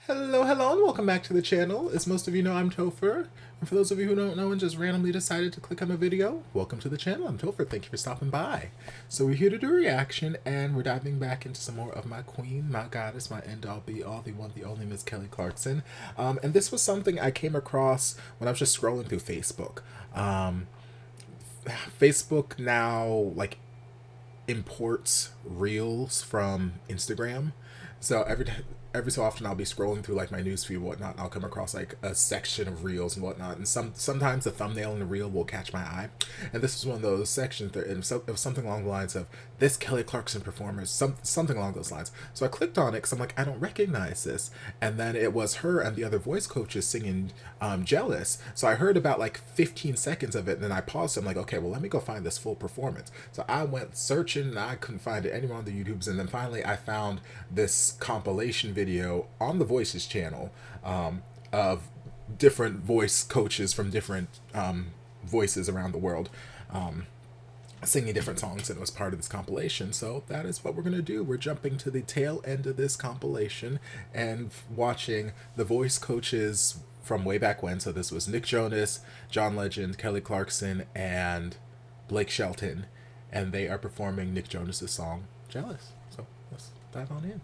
Hello, hello, and welcome back to the channel. As most of you know, I'm Topher. And for those of you who don't know and just randomly decided to click on a video, welcome to the channel. I'm Topher. Thank you for stopping by. So we're here to do a reaction, and we're diving back into some more of my queen, my goddess, my end-all, be-all, the one, the only Miss Kelly Clarkson. And this was something I came across when I was just scrolling through Facebook. Facebook now, like, imports reels from Instagram. So every so often I'll be scrolling through like my newsfeed and whatnot, and I'll come across like a section of reels and whatnot, and sometimes the thumbnail in the reel will catch my eye, and this was one of those sections that it was something along the lines of this Kelly Clarkson performer, something along those lines. So I clicked on it because I'm like, I don't recognize this, and then it was her and the other voice coaches singing Jealous. So I heard about like 15 seconds of it, and then I paused. I'm like, okay, well, let me go find this full performance. So I went searching and I couldn't find it anywhere on the YouTubes, and then finally I found this compilation video on the Voices channel of different voice coaches from different voices around the world singing different songs, and it was part of this compilation. So that is what we're gonna do. We're jumping to the tail end of this compilation and watching the voice coaches from way back when. So this was Nick Jonas, John Legend, Kelly Clarkson, and Blake Shelton, and they are performing Nick Jonas's song Jealous. So let's dive on in.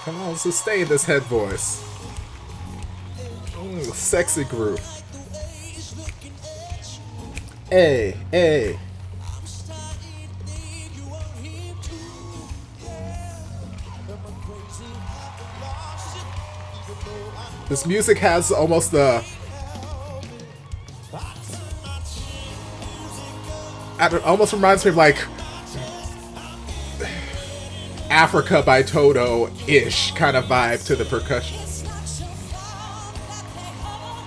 Come on, sustain this head voice. Ooh, sexy groove. Hey, hey. This music has almost the... it almost reminds me of like Africa by Toto-ish kind of vibe to the percussion.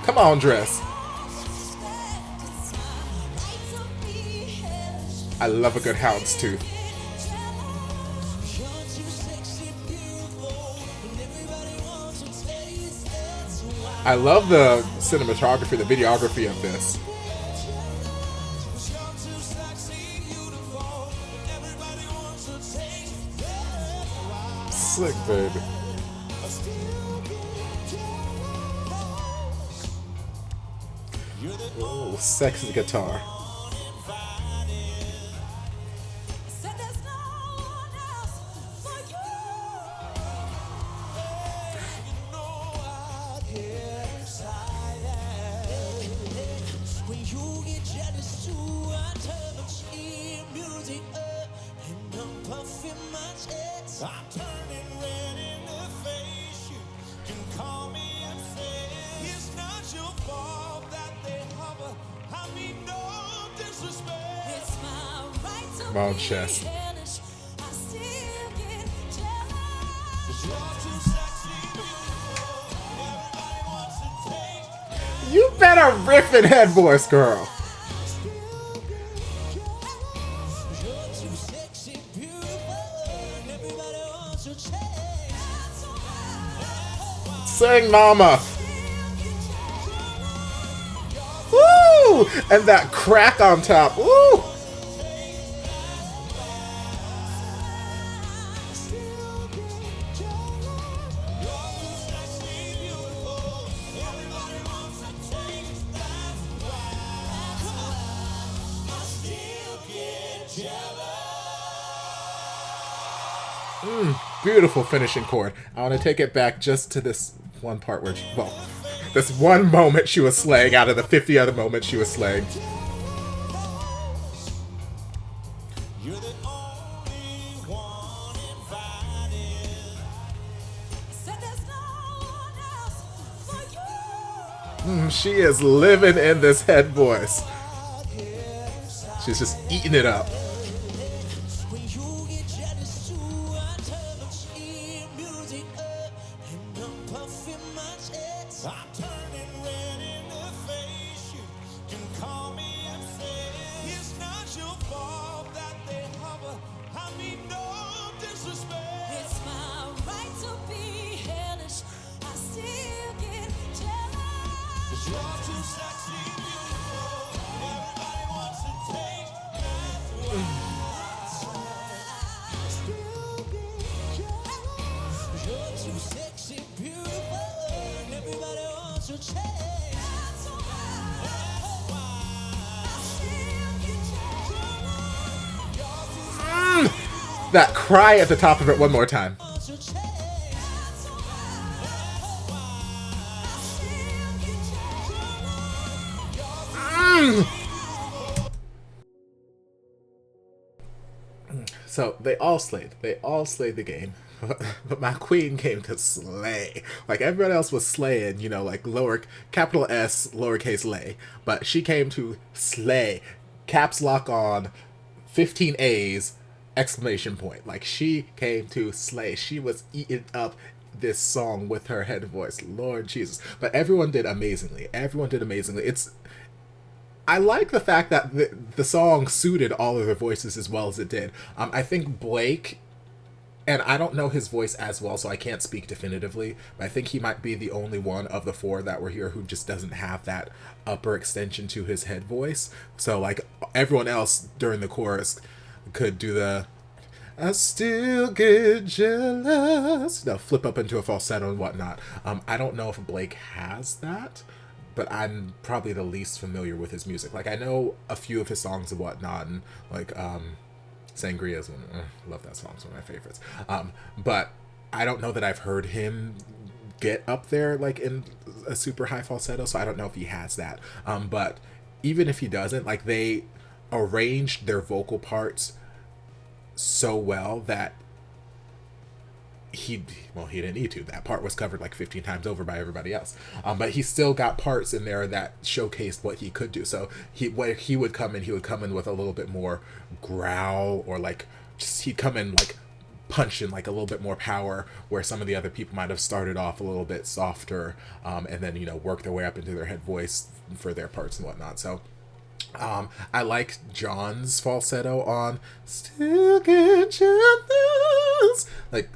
Come on, Dress. I love a good houndstooth. I love the cinematography, the videography of this. Sick, baby. Oh, sexy guitar. I'm turning red in the face. You can call me and say it's not your fault that they hover. I mean no disrespect. It's my right to Come on, Chess. I still get jealous. You're too sexy, beautiful. Everybody wants to taste. You better riff in head voice, girl. Sing, mama. Woo! And that crack on top. Woo! Beautiful finishing chord. I want to take it back just to this one part where, this one moment she was slaying out of the 50 other moments she was slaying. She is living in this head voice. She's just eating it up. It's not your fault that they hover. I mean no disrespect. disrespect. It's my right to be hellish. I still get jealous. 'Cause you're too sexy, beautiful. Everybody wants to take that away. I still get jealous. 'Cause you're too sexy, beautiful. And everybody wants to change. That's why I still get jealous. You're too sexy. That cry at the top of it one more time. So they all slayed. They all slayed the game. But my queen came to slay. Like everyone else was slaying, you know, like capital S, lowercase lay. But she came to slay. Caps lock on, 15 A's, exclamation point. Like she came to slay. She was eating up this song with her head voice. Lord Jesus. But everyone did amazingly. Everyone did amazingly. I like the fact that the song suited all of their voices as well as it did. I think Blake, and I don't know his voice as well, so I can't speak definitively, but I think he might be the only one of the four that were here who just doesn't have that upper extension to his head voice. So, like, everyone else during the chorus could do the I still get jealous, flip up into a falsetto and whatnot. I don't know if Blake has that, but I'm probably the least familiar with his music. Like, I know a few of his songs and whatnot, and like Sangria is one. Love that song; it's one of my favorites. But I don't know that I've heard him get up there like in a super high falsetto, so I don't know if he has that. But even if he doesn't, like, they arranged their vocal parts so well that he didn't need to. That part was covered like 15 times over by everybody else. But he still got parts in there that showcased what he could do. So he would come in with a little bit more growl, or like just he'd come in like punching like a little bit more power, where some of the other people might have started off a little bit softer, and then, you know, work their way up into their head voice for their parts and whatnot. So I like John's falsetto on Still Get Jealous. Like,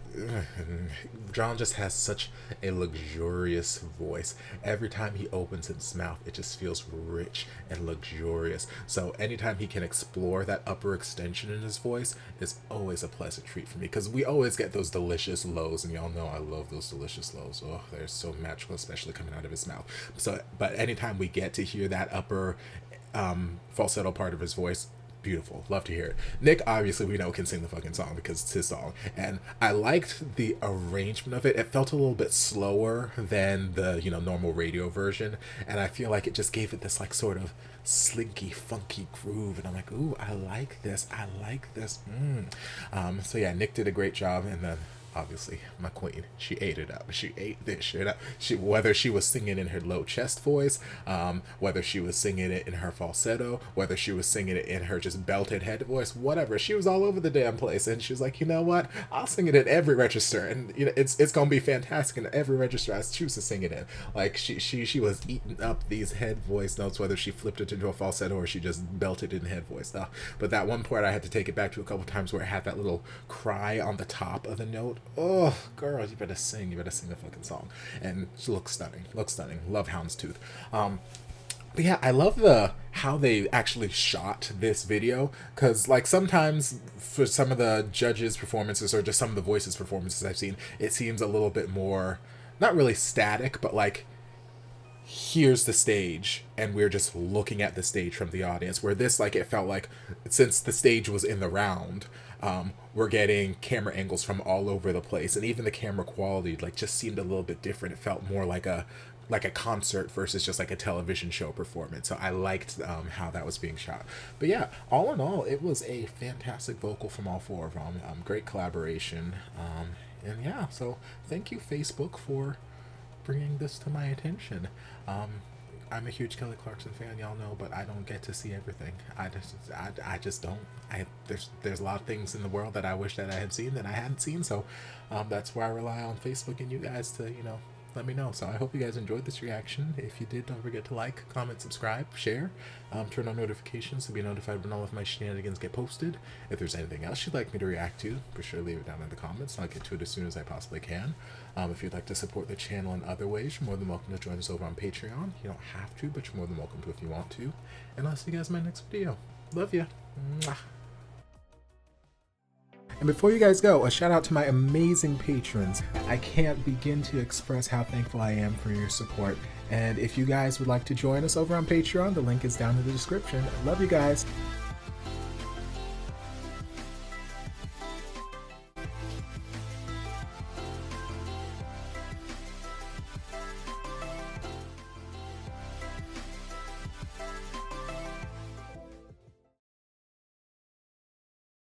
John just has such a luxurious voice. Every time he opens his mouth, it just feels rich and luxurious. So anytime he can explore that upper extension in his voice, is always a pleasant treat for me, because we always get those delicious lows, and y'all know I love those delicious lows. Oh, they're so magical, especially coming out of his mouth. So, but anytime we get to hear that upper falsetto part of his voice, beautiful. Love to hear it. Nick, obviously, we know, can sing the fucking song because it's his song, and I liked the arrangement of it. It felt a little bit slower than the, you know, normal radio version, and I feel like it just gave it this like sort of slinky, funky groove, and I'm like, ooh, I like this. So yeah, Nick did a great job, and then obviously my queen, she ate it up. She ate this shit up. Whether she was singing in her low chest voice, whether she was singing it in her falsetto, whether she was singing it in her just belted head voice, whatever, she was all over the damn place. And she was like, you know what, I'll sing it in every register, and you know, it's gonna be fantastic in every register I choose to sing it in. Like, she was eating up these head voice notes, whether she flipped it into a falsetto or she just belted in head voice stuff. But that one part I had to take it back to a couple times, where it had that little cry on the top of the note. Oh, girl, you better sing the fucking song. And she looks stunning. Love Houndstooth. But yeah, I love how they actually shot this video, because like sometimes for some of the judges' performances, or just some of the voices' performances I've seen, it seems a little bit more, not really static, but like, here's the stage and we're just looking at the stage from the audience, where this, like, it felt like, since the stage was in the round, we're getting camera angles from all over the place, and even the camera quality like just seemed a little bit different. It felt more like a concert versus just like a television show performance. So I liked how that was being shot. But yeah, all in all, it was a fantastic vocal from all four of them. Great collaboration, and yeah, so thank you, Facebook, for bringing this to my attention. I'm a huge Kelly Clarkson fan, y'all know, but I don't get to see everything. I just don't. There's a lot of things in the world that I wish that I had seen that I hadn't seen. So that's where I rely on Facebook and you guys to, you know, let me know. So I hope you guys enjoyed this reaction. If you did, don't forget to like, comment, subscribe, share, turn on notifications to be notified when all of my shenanigans get posted. If there's anything else you'd like me to react to, for sure leave it down in the comments. I'll get to it as soon as I possibly can. If you'd like to support the channel in other ways, you're more than welcome to join us over on Patreon. You don't have to, but you're more than welcome to if you want to. And I'll see you guys in my next video. Love ya. Mwah. And before you guys go, a shout out to my amazing patrons. I can't begin to express how thankful I am for your support. And if you guys would like to join us over on Patreon, the link is down in the description. Love you guys.